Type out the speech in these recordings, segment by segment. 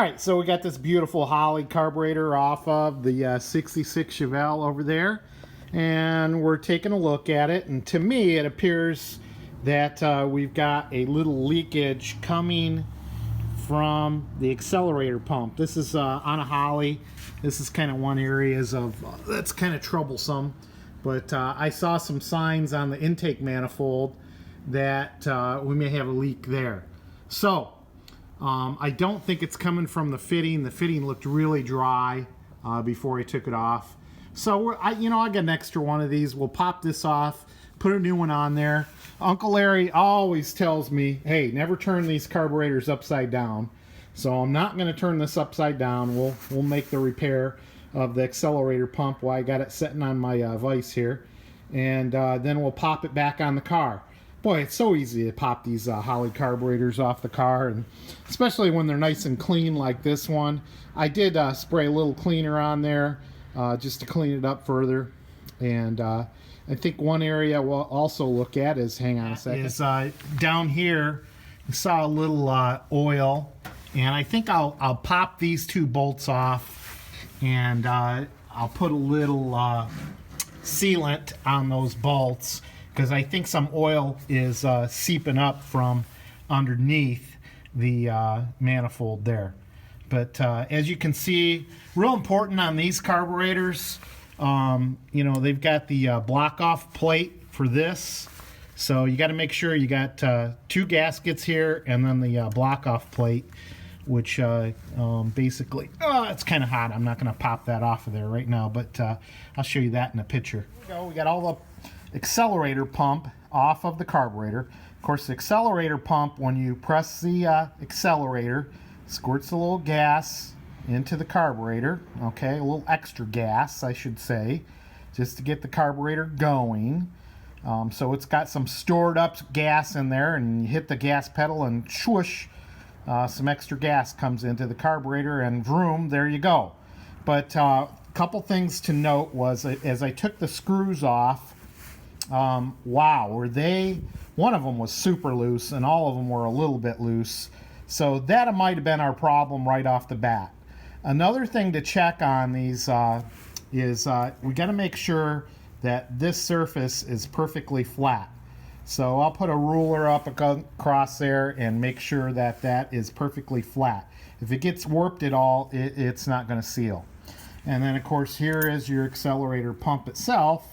right, so we got this beautiful Holley carburetor off of the 66 Chevelle over there, and we're taking a look at it, and to me it appears that we've got a little leakage coming from the accelerator pump. This is on a Holley. This is kind of one area that's kind of troublesome, but I saw some signs on the intake manifold that we may have a leak there. So I don't think it's coming from the fitting. The fitting looked really dry before I took it off. So I got an extra one of these. We'll pop this off, put a new one on there. Uncle Larry always tells me, hey, never turn these carburetors upside down. So I'm not going to turn this upside down. We'll make the repair of the accelerator pump while I got it sitting on my vise here. And then we'll pop it back on the car. Boy, it's so easy to pop these Holley carburetors off the car, and especially when they're nice and clean like this one. I did spray a little cleaner on there just to clean it up further. And I think one area we'll also look at is, hang on a second, is down here. I saw a little oil, and I think I'll pop these two bolts off, and I'll put a little sealant on those bolts, because I think some oil is seeping up from underneath the manifold there. But as you can see, real important on these carburetors, they've got the block off plate for this. So you got to make sure you got two gaskets here and then the block off plate, which basically, it's kind of hot. I'm not going to pop that off of there right now, but I'll show you that in a picture. Here we go. We got all the accelerator pump off of the carburetor. Of course, the accelerator pump, when you press the accelerator, squirts a little gas into the carburetor. Okay, a little extra gas, I should say, just to get the carburetor going. So it's got some stored up gas in there, and you hit the gas pedal and swoosh, some extra gas comes into the carburetor, and vroom, there you go. But a couple things to note was, as I took the screws off, wow, one of them was super loose and all of them were a little bit loose. So that might have been our problem right off the bat. Another thing to check on these is we got to make sure that this surface is perfectly flat. So I'll put a ruler up across there and make sure that that is perfectly flat. If it gets warped at all, it's not going to seal. And then of course here is your accelerator pump itself.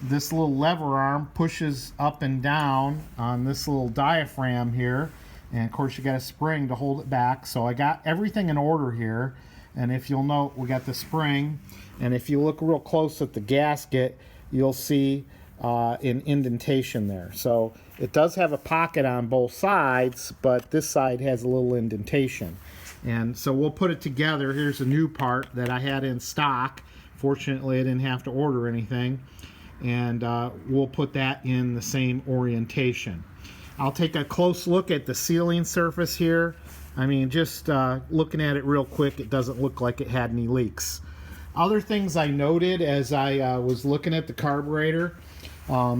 This little lever arm pushes up and down on this little diaphragm here, and of course you got a spring to hold it back. So I got everything in order here, and if you'll note, we got the spring, and if you look real close at the gasket, you'll see an indentation there. So it does have a pocket on both sides, but this side has a little indentation. And so we'll put it together. Here's a new part that I had in stock. Fortunately, I didn't have to order anything, and we'll put that in the same orientation. I'll take a close look at the sealing surface here. I mean, just looking at it real quick, it doesn't look like it had any leaks. Other things I noted as I was looking at the carburetor,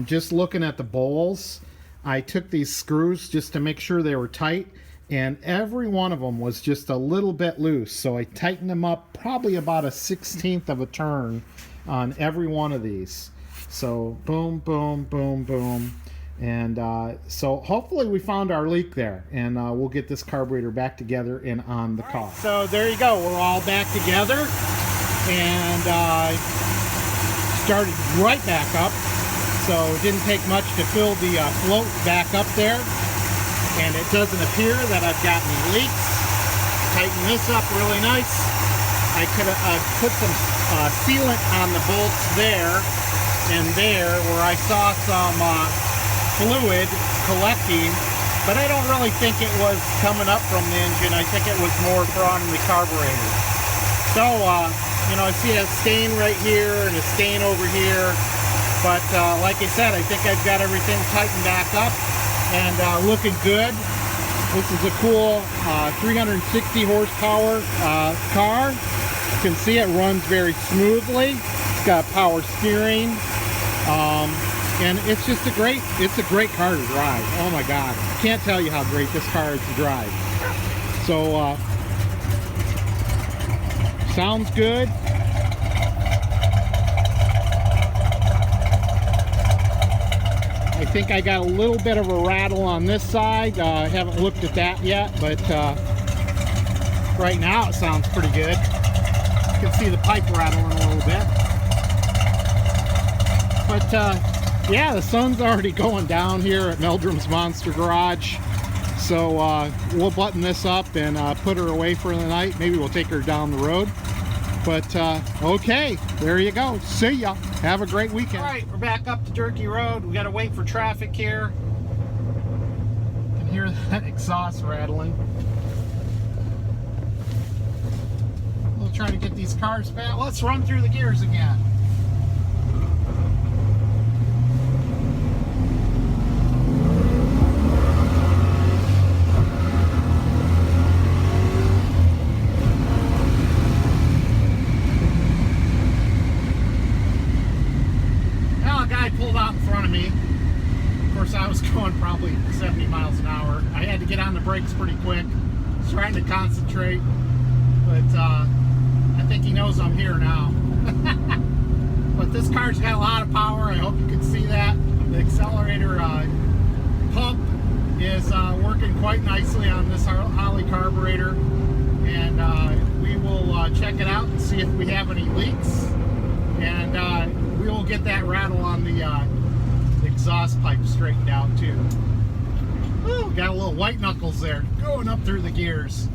just looking at the bowls, I took these screws just to make sure they were tight, and every one of them was just a little bit loose. So I tightened them up probably about a 1/16 of a turn on every one of these. So boom, boom, boom, boom. And so hopefully we found our leak there, and we'll get this carburetor back together and on the car. So there you go. We're all back together, and started right back up. So it didn't take much to fill the float back up there. And it doesn't appear that I've got any leaks. Tighten this up really nice. I could have put some sealant on the bolts there and there where I saw some fluid collecting, but I don't really think it was coming up from the engine. I think it was more from the carburetor. So, I see a stain right here and a stain over here, but like I said, I think I've got everything tightened back up and looking good. This is a cool 360 horsepower car. You can see it runs very smoothly. It's got power steering, and it's just a great car to drive. Oh my God, I can't tell you how great this car is to drive. So Sounds good. I think I got a little bit of a rattle on this side. I haven't looked at that yet, but right now it sounds pretty good. You can see the pipe rattling a little bit. But yeah, the sun's already going down here at Meldrum's Monster Garage. So we'll button this up and put her away for the night. Maybe we'll take her down the road. But okay, there you go. See ya. Have a great weekend. All right, we're back up to Turkey Road. We got to wait for traffic here. You can hear that exhaust rattling. We'll try to get these cars back. Let's run through the gears again. Pulled out in front of me. Of course, I was going probably 70 miles an hour. I had to get on the brakes pretty quick. I was trying to concentrate, but I think he knows I'm here now. But this car's got a lot of power. I hope you can see that. The accelerator pump is working quite nicely on this Holley carburetor, and we will check it out and see if we have any leaks, and we will get that rattle on the exhaust pipe straightened out too. Ooh, got a little white knuckles there going up through the gears.